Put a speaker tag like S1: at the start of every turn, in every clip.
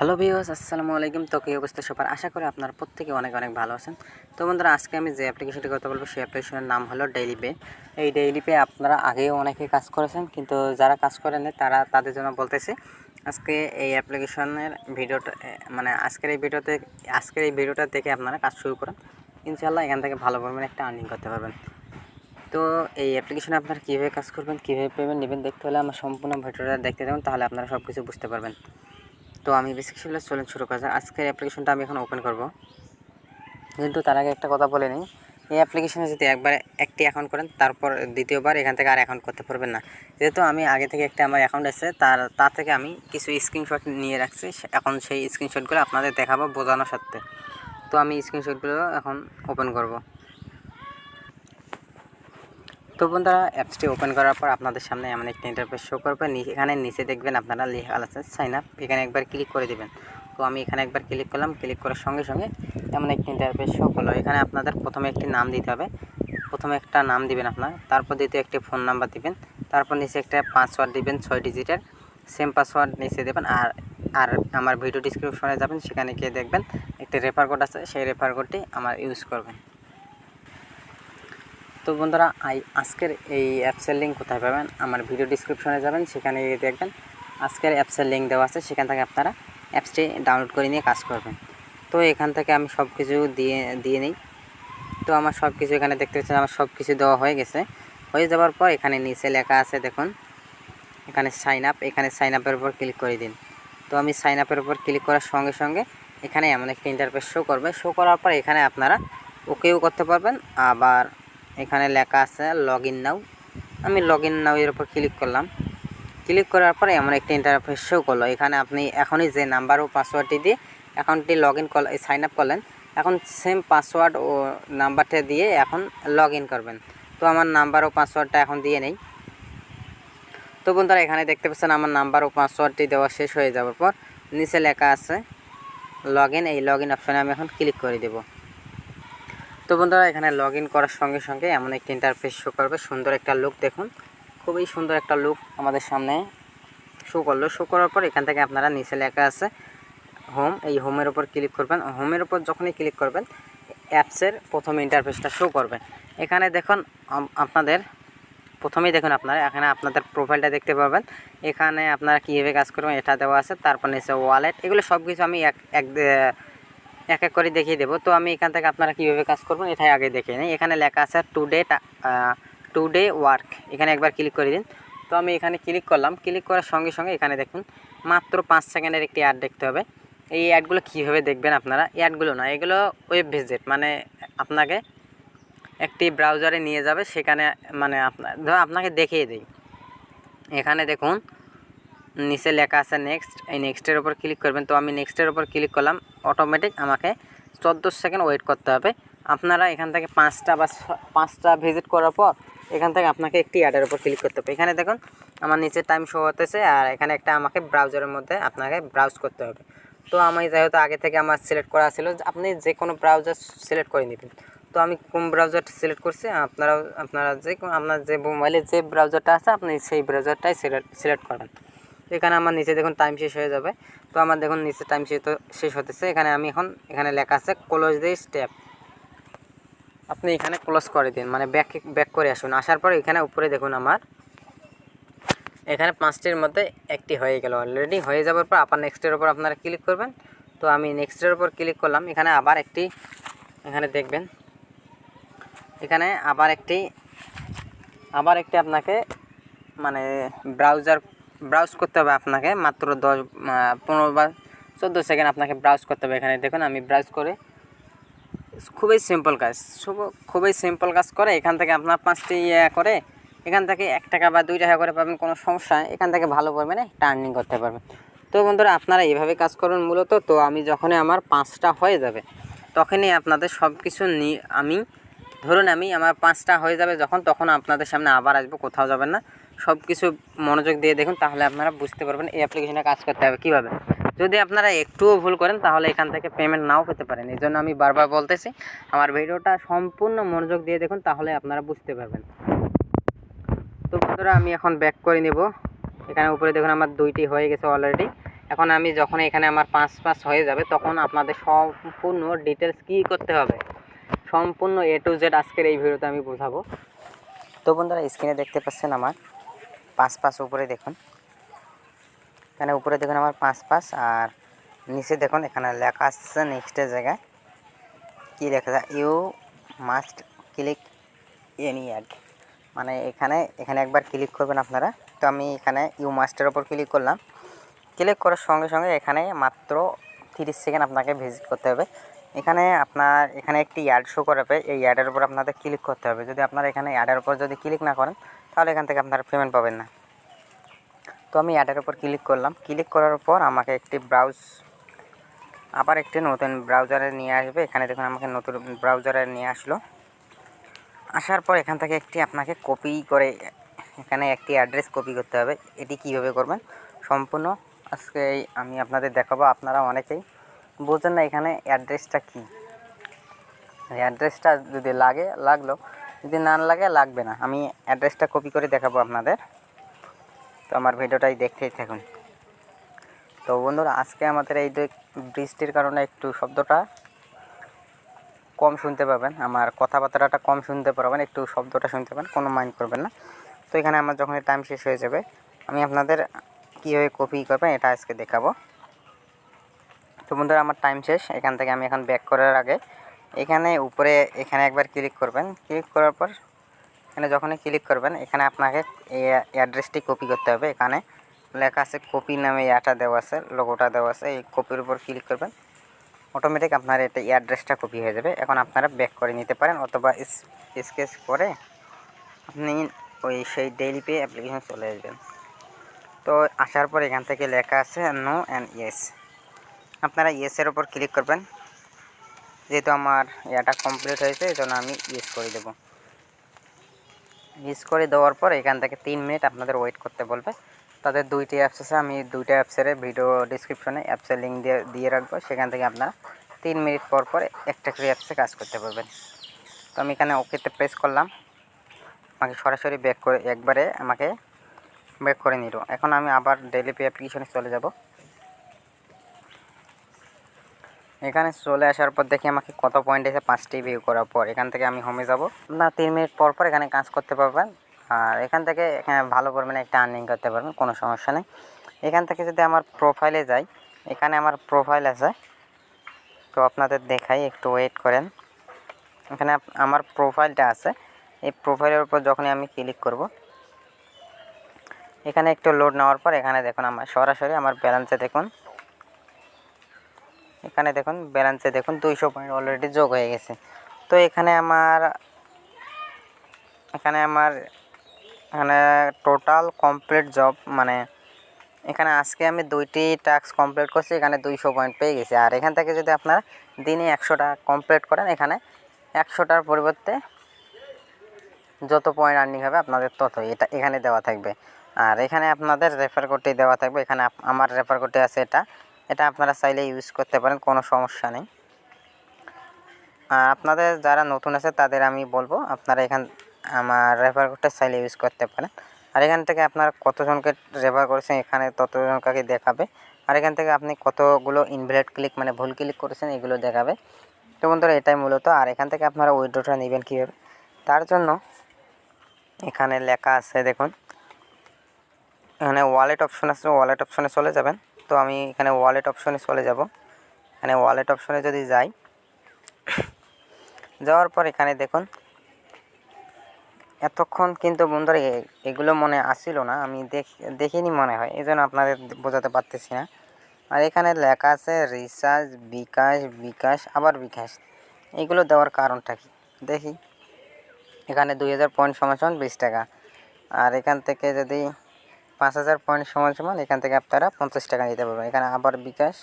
S1: Hello viewers, আসসালামু আলাইকুম। তো কী অবস্থা সবার? আশা করি আপনারা প্রত্যেকে অনেক অনেক ভালো আছেন। তো বন্ধুরা, আজকে আমি যে অ্যাপ্লিকেশনটি কথা বলবো সেই অ্যাপ্লিকেশনের নাম হলো ডেইলি পে। এই ডেইলি পে আপনারা আগেও অনেকে কাজ করেছেন, কিন্তু যারা কাজ করেননি তাদের জন্য বলতেছি। আজকে এই অ্যাপ্লিকেশনের ভিডিওটা আজকের এই ভিডিওটা দেখে আপনারা কাজ শুরু করেন। ইনশাআল্লাহ এখান থেকে ভালো পরিমাণে একটা আর্নিং করতে পারবেন। তো এই অ্যাপ্লিকেশনে আপনারা কীভাবে কাজ করবেন, কীভাবে পেমেন্ট নেবেন দেখতে হলে আমার সম্পূর্ণ ভিডিওটা দেখতে দেবেন, তাহলে আপনারা সব কিছু বুঝতে পারবেন। তো আমি বেসিক্যালি চলুন শুরু করা যাক। আজকের অ্যাপ্লিকেশনটা আমি এখন ওপেন করব, কিন্তু তার আগে একটা কথা বলে নিই। এই অ্যাপ্লিকেশনে যদি একবার একটি অ্যাকাউন্ট করেন, তারপর দ্বিতীয়বার এখান থেকে আর অ্যাকাউন্ট করতে পারবেন না। যেহেতু আমি আগে থেকে একটা আমার অ্যাকাউন্ট আছে, তা থেকে আমি কিছু স্ক্রিনশট নিয়ে রাখছি। এখন সেই স্ক্রিনশটগুলো আপনাদের দেখাবো বোঝানোর সাথে। তো আমি স্ক্রিনশটগুলো এখন ওপেন করব। তো বন্ধুরা, অ্যাপসটি ওপেন করার পর আপনাদের সামনে এমন একটা ইন্টারফেস শো করবে। এখানে নিচে দেখবেন আপনারা লেখা আছে সাইন আপ, এখানে একবার ক্লিক করে দেবেন। তো আমি এখানে একবার ক্লিক করলাম। ক্লিক করার সঙ্গে সঙ্গে এমন একটা ইন্টারফেস শো করলো। এখানে আপনাদের প্রথমে একটি নাম দিতে হবে, প্রথমে একটা নাম দিবেন আপনার, তারপর দ্বিতীয় একটি ফোন নাম্বার দিবেন, তারপর নিচে একটা পাসওয়ার্ড দিবেন 6 ডিজিটের, সেম পাসওয়ার্ড নিচে দেবেন। আর আমার ভিডিও ডিসক্রিপশনে যাবেন, সেখানে গিয়ে দেখবেন একটা রেফার কোড আছে, সেই রেফার কোডটি আমার ইউজ করবেন। তো বন্ধুরা, আজকের এই অ্যাপসের লিঙ্ক কোথায় পাবেন? আমার ভিডিও ডিসক্রিপশনে যাবেন, সেখানে গিয়ে দেখবেন আজকের অ্যাপসের লিঙ্ক দেওয়া আছে। সেখান থেকে আপনারা অ্যাপসটি ডাউনলোড করে নিয়ে কাজ করবেন। তো এখান থেকে আমি সব কিছু দিয়ে নিই। তো আমার সব কিছু এখানে দেখতে পাচ্ছেন, আমার সব কিছু দেওয়া হয়ে গেছে। হয়ে যাওয়ার পর এখানে নিচে লেখা আছে দেখুন, এখানে সাইন আপ, এখানে সাইন আপের উপর ক্লিক করে দিন। তো আমি সাইন আপের উপর ক্লিক করার সঙ্গে সঙ্গে এখানে এমন একটা ইন্টারফেস শো করবে। শো করার পর এখানে আপনারা ওকেও করতে পারবেন, আবার এখানে লেখা আছে লগ ইন নাও। আমি লগ ইন নাও এর উপর ক্লিক করলাম। ক্লিক করার পরে এমন একটা ইন্টারফেস শো করলো। এখানে আপনি এখনই যে নাম্বার ও পাসওয়ার্ডটি দিয়ে অ্যাকাউন্টটি লগ ইন সাইন আপ করলেন, এখন সেম পাসওয়ার্ড ও নাম্বারটা দিয়ে এখন লগ ইন করবেন। তো আমার নাম্বার ও পাসওয়ার্ডটা এখন দিয়ে নেই। তো বন্ধুরা, এখানে দেখতে পাচ্ছেন আমার নাম্বার ও পাসওয়ার্ডটি দেওয়া শেষ হয়ে যাওয়ার পর নিচে লেখা আছে লগ ইন। এই লগ ইন অপশানে আমি এখন ক্লিক করে দেব। তো বন্ধুরা, এখানে লগ ইন করার সঙ্গে সঙ্গে এমন একটা ইন্টারফেস শো করবে। সুন্দর একটা লুক দেখুন, খুবই সুন্দর একটা লুক আমাদের সামনে শো করলো। শো করার পর এখান থেকে আপনারা নিচে লেখা আছে হোম, এই হোমের উপর ক্লিক করবেন। হোমের উপর যখনই ক্লিক করবেন অ্যাপসের প্রথম ইন্টারফেসটা শো করবে। এখানে দেখুন আপনাদের প্রথমেই দেখুন আপনারা এখানে আপনাদের প্রোফাইলটা দেখতে পাবেন। এখানে আপনারা কীভাবে কাজ করবেন এটা দেওয়া আছে। তারপর নিচে ওয়ালেট, এগুলো সব কিছু আমি এক এক করে দেখিয়ে দেবো। তো আমি এখান থেকে আপনারা কীভাবে কাজ করবেন এটাই আগে দেখিয়ে নিই। এখানে লেখা আছে টুডে ওয়ার্ক, এখানে একবার ক্লিক করে দিন। তো আমি এখানে ক্লিক করলাম। ক্লিক করার সঙ্গে সঙ্গে এখানে দেখুন মাত্র 5 সেকেন্ডের একটি অ্যাড দেখতে হবে। এই অ্যাডগুলো কীভাবে দেখবেন আপনারা? অ্যাডগুলো না, এগুলো ওয়েব ভিজিট, মানে আপনাকে একটি ব্রাউজারে নিয়ে যাবে। সেখানে মানে আপনাকে দেখিয়ে দিই। এখানে দেখুন নিচে লেখা আছে নেক্সট, এই নেক্সটের উপর ক্লিক করবেন। তো আমি নেক্সটের উপর ক্লিক করলাম। অটোমেটিক আমাকে 14 সেকেন্ড ওয়েট করতে হবে। আপনারা এখান থেকে 5টা ভিজিট করার পর এখান থেকে আপনাকে একটি অ্যাডের উপর ক্লিক করতে হবে। এখানে দেখুন আমার নিচে টাইম শো হতেছে, আর এখানে একটা আমাকে ব্রাউজারের মধ্যে আপনাকে ব্রাউজ করতে হবে। তো আমি যেহেতু আগে থেকে আমার সিলেক্ট করা ছিল, আপনি যে কোনো ব্রাউজার সিলেক্ট করে নেবেন। তো আমি কোন ব্রাউজার সিলেক্ট করছি, আপনারা আপনার যে মোবাইলে যে ব্রাউজারটা আছে আপনি সেই ব্রাউজারটাই সিলেক্ট করবেন। এখানে আমার নিচে দেখুন টাইম শেষ হয়ে যাবে। তো আমার দেখুন নিচে টাইম শেষ হতেছে। এখানে লেখা আছে ক্লোজ দি স্টেপ, আপনি এখানে ক্লোজ করে দিন, মানে ব্যাক করে আসুন। আসার পর এখানে উপরে দেখুন আমার এখানে 5টির মধ্যে একটি হয়ে গেল। অলরেডি হয়ে যাওয়ার পর আবার নেক্সটের উপর আপনারা ক্লিক করবেন। তো আমি নেক্সটের উপর ক্লিক করলাম। এখানে দেখবেন এখানে আবার একটি আপনাকে মানে ব্রাউজ করতে হবে। আপনাকে মাত্র 15 বা 14 সেকেন্ড আপনাকে ব্রাউজ করতে হবে। এখানে দেখুন আমি ব্রাউজ করে খুবই সিম্পল কাজ করে এখান থেকে আপনার 5টি করে এখান থেকে 1 টাকা বা 2 টাকা করে পাবেন, কোনো সমস্যা নেই। এখান থেকে ভালো পরিমাণে আর্নিং করতে পারবেন। তো বন্ধুরা, আপনারা এইভাবে কাজ করুন মূলত। তো আমি যখনই আমার 5টা হয়ে যাবে তখনই আপনাদের সব কিছু আমি আমার 5টা হয়ে যাবে তখন আপনাদের সামনে আবার আসবো, কোথাও যাবেন না। সব কিছু মনোযোগ দিয়ে দেখুন, তাহলে আপনারা বুঝতে পারবেন এই অ্যাপ্লিকেশনে কাজ করতে হবে কীভাবে। যদি আপনারা একটুও ভুল করেন তাহলে এখান থেকে পেমেন্ট নাও পেতে পারেন। এই জন্য আমি বারবার বলতেছি আমার ভিডিওটা সম্পূর্ণ মনোযোগ দিয়ে দেখুন, তাহলে আপনারা বুঝতে পারবেন। তো বন্ধুরা, আমি এখন ব্যাক করে নেব। এখানে উপরে দেখুন আমার 2টি হয়ে গেছে অলরেডি। এখন আমি যখন এখানে আমার 5 হয়ে যাবে তখন আপনাদের সম্পূর্ণ ডিটেলস কী করতে হবে, সম্পূর্ণ A to Z আজকের এই ভিডিওতে আমি বোঝাবো। তো বন্ধুরা স্ক্রিনে দেখতে পাচ্ছেন আমার 5 উপরে দেখুন, এখানে উপরে দেখুন আমার 5 আর নিচে দেখুন এখানে লেখা আসছে নেক্সটের জায়গায় কি লেখা আছে, you must click any ad, মানে এখানে একবার ক্লিক করবেন আপনারা। তো আমি এখানে ইউ মাস্টের ওপর ক্লিক করলাম। ক্লিক করার সঙ্গে সঙ্গে এখানে মাত্র 30 সেকেন্ড আপনাকে ভিজিট করতে হবে। এখানে আপনার এখানে একটি অ্যাড শো করাবে, এই অ্যাডের উপর আপনাদের ক্লিক করতে হবে। যদি আপনারা এখানে অ্যাডের উপর যদি ক্লিক না করেন তাহলে এখান থেকে আপনারা পেমেন্ট পাবেন না। তো আমি অ্যাডের উপর ক্লিক করলাম। ক্লিক করার পর আমাকে একটি আবার একটি নতুন ব্রাউজারে নিয়ে আসবে। এখানে দেখুন আমাকে নতুন ব্রাউজারে নিয়ে আসলো। আসার পর এখান থেকে একটি আপনাকে কপি করে এখানে একটি অ্যাড্রেস কপি করতে হবে। এটি কিভাবে করবেন সম্পূর্ণ আজকে আমি আপনাদের দেখাবো। আপনারা অনেকেই বোঝেন না এখানে অ্যাড্রেসটা কী। অ্যাড্রেসটা যদি লাগলো, যদি না লাগে লাগবে না। আমি অ্যাড্রেসটা কপি করে দেখাবো আপনাদের। তো আমার ভিডিওটাই দেখতেই থাকুন। তো বন্ধুরা আজকে আমাদের এই বৃষ্টির কারণে একটু শব্দটা কম শুনতে পাবেন, আমার কথাবার্তাটা কম শুনতে পারবেন, একটু শব্দটা শুনতে পাবেন, কোনো মাইন্ড করবেন না। তো এখানে আমার যখন টাইম শেষ হয়ে যাবে আমি আপনাদের কীভাবে কপি করবেন এটা আজকে দেখাবো। তো বন্ধুরা আমার টাইম শেষ। এখান থেকে আমি এখন ব্যাক করার আগে এখানে উপরে এখানে একবার ক্লিক করবেন। ক্লিক করার পর এখানে যখনই ক্লিক করবেন এখানে আপনাকে এই অ্যাড্রেসটি কপি করতে হবে। এখানে লেখা আছে কপি নামে এটা দেওয়া আছে, লোগোটা দেওয়া আছে। এই কপির উপর ক্লিক করবেন, অটোমেটিক আপনার এটা অ্যাড্রেসটা কপি হয়ে যাবে। এখন আপনারা ব্যাক করে নিতে পারেন অথবা স্কেচ করে আপনি সেই ডেইলি পে অ্যাপ্লিকেশন চলে আসবেন। তো আসার পর এখান থেকে লেখা আছে নো অ্যান্ড ইয়েস, আপনারা ইয়েসের ওপর ক্লিক করবেন। যেহেতু আমার এটা কমপ্লিট হয়েছে এই জন্য আমি ইয়েস করে দেবো। ইউজ করে দেওয়ার পর এখান থেকে 3 মিনিট আপনাদের ওয়েট করতে বলবে। তাদের 2টি অ্যাপস আছে, আমি 2টা অ্যাপসের ভিডিও ডিসক্রিপশনে অ্যাপসের লিঙ্ক দিয়ে রাখবো। সেখান থেকে আপনারা 3 মিনিট পর একটা করে অ্যাপসে কাজ করতে পারবেন। তো আমি এখানে ওকেতে প্রেস করলাম, আমাকে সরাসরি আমাকে ব্যাক করে নিল। এখন আমি আবার ডেইলি পে অ্যাপ্লিকেশনে চলে যাব। এখানে চলে আসার পর দেখি আমাকে কত পয়েন্ট এসে 5টি ভিউ করার পর এখান থেকে আমি হোমে যাব। আপনারা 3 মিনিট পর এখানে কাজ করতে পারবেন আর এখান থেকে এখানে ভালো পরিমাণে একটা আর্নিং করতে পারবেন, কোনো সমস্যা নেই। এখান থেকে যদি আমার প্রোফাইলে যাই, এখানে আমার প্রোফাইল আছে। তো আপনাদের দেখাই, একটু ওয়েট করেন। এখানে আমার প্রোফাইলটা আছে। এই প্রোফাইলের উপর যখনই আমি ক্লিক করব এখানে একটু লোড নেওয়ার পর এখানে দেখুন আমার সরাসরি আমার ব্যালেন্সে দেখুন, এখানে দেখুন ব্যালেন্সে দেখুন 200 পয়েন্ট অলরেডি যোগ হয়ে গেছে। তো এখানে আমার টোটাল কমপ্লিট জব, মানে এখানে আজকে আমি 2টি টাস্ক কমপ্লিট করছি, এখানে 200 পয়েন্ট পেয়ে গেছি। আর এখান থেকে যদি আপনারা দিনে 100টা কমপ্লিট করেন এখানে 100টার পরিবর্তে যত পয়েন্ট আর্নিং হবে আপনাদের ততই এখানে দেওয়া থাকবে। আর এখানে আপনাদের রেফার কোডটি দেওয়া থাকবে। এখানে আমার রেফার কোডটি আছে, এটা আপনারা চাইলে ইউজ করতে পারেন, কোনো সমস্যা নেই। আর আপনাদের যারা নতুন আছে তাদের আমি বলবো আপনারা আমার রেফার কোডটা চাইলে ইউজ করতে পারেন। আর এখান থেকে আপনারা কতজনকে রেফার করেছেন এখানে ততজনকে দেখাবে। আর এখান থেকে আপনি কতগুলো ইনভ্যালিড ক্লিক মানে ভুল ক্লিক করেছেন এগুলো দেখাবে। তো বন্ধুরা এটাই মূলত। আর এখান থেকে আপনারা উইথড্রটা নেবেন কীভাবে, তার জন্য এখানে লেখা আছে দেখুন, এখানে ওয়ালেট অপশন আছে, ওয়ালেট অপশনে চলে যাবেন। তো আমি এখানে ওয়ালেট অপশনে চলে যাব। এখানে ওয়ালেট অপশনে যদি যাই, যাওয়ার পর এখানে দেখুন এতক্ষণ কিন্তু বন্ধুরা এগুলো মনে আসছিল না, আমি দেখিনি মনে হয়, এই জন্য আপনাদের বোঝাতে পারতেছি না। আর এখানে লেখা আছে রিচার্জ বিকাশ আবার বিকাশ, এগুলো দেওয়ার কারণটা কি দেখি। এখানে 2000 পয়েন্ট সমান 20 টাকা। আর এখান থেকে যদি 5000 পয়েন্ট সমান এখান থেকে আপনারা 50 টাকা দিতে পারবেন। এখানে আবার বিকাশ,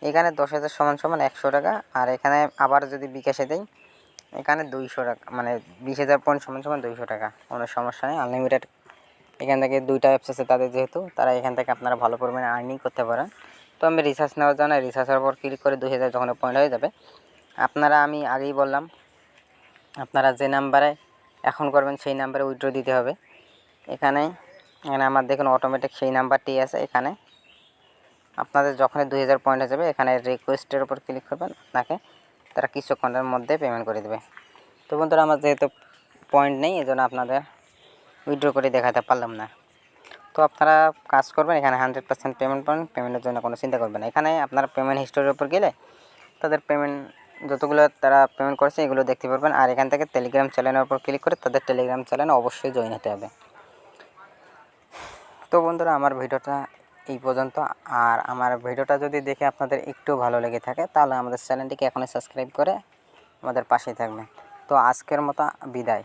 S1: এখানে 10,000 সমান 100 টাকা। আর এখানে আবার যদি বিকাশে দেই এখানে 200 টাকা, মানে 20,000 পয়েন্ট সমান 200 টাকা, কোনো সমস্যা নেই, আনলিমিটেড। এখান থেকে 2টা অ্যাপস আছে তাদের, যেহেতু তারা এখান থেকে আপনারা ভালো পরিমাণে আর্নিং করতে পারেন। তো আমি রিচার্জ নেওয়ার জন্য রিচার্জের উপর ক্লিক করে 2000 যখন পয়েন্ট হয়ে যাবে আপনারা, আমি আগেই বললাম আপনারা যে নাম্বারে এখন করবেন সেই নাম্বারে উইথড্র দিতে হবে। এখানে আমার দেখুন অটোমেটিক সেই নাম্বারটি আছে, এখানে আপনাদের যখনই 2000 পয়েন্ট হয়ে যাবে এখানে রিকোয়েস্টের উপর ক্লিক করবেন, আপনাকে তারা কিছুক্ষণের মধ্যে পেমেন্ট করে দেবে। তো বন্ধুরা আমার যেহেতু পয়েন্ট নেই এজন্য আপনাদের উইথড্র করে দেখাতে পারলাম না। তো আপনারা কাজ করবেন, এখানে 100% পেমেন্ট পাবেন, পেমেন্টের জন্য কোনো চিন্তা করবেন না। এখানে আপনারা পেমেন্ট হিস্টোরির উপর গেলে তাদের পেমেন্ট যতগুলো তারা পেমেন্ট করেছে এগুলো দেখতে পারবেন। আর এখান থেকে টেলিগ্রাম চ্যানেলের উপর ক্লিক করে তাদের টেলিগ্রাম চ্যানেলে অবশ্যই জয়েন হতে হবে। তো বন্ধুরা আমার ভিডিওটা এই পর্যন্ত। আর আমার ভিডিওটা যদি দেখে আপনাদের একটু ভালো লেগে থাকে তাহলে আমাদের চ্যানেলটিকে এখনই সাবস্ক্রাইব করে আমাদের পাশেই থাকবেন। তো আজকের মতো বিদায়।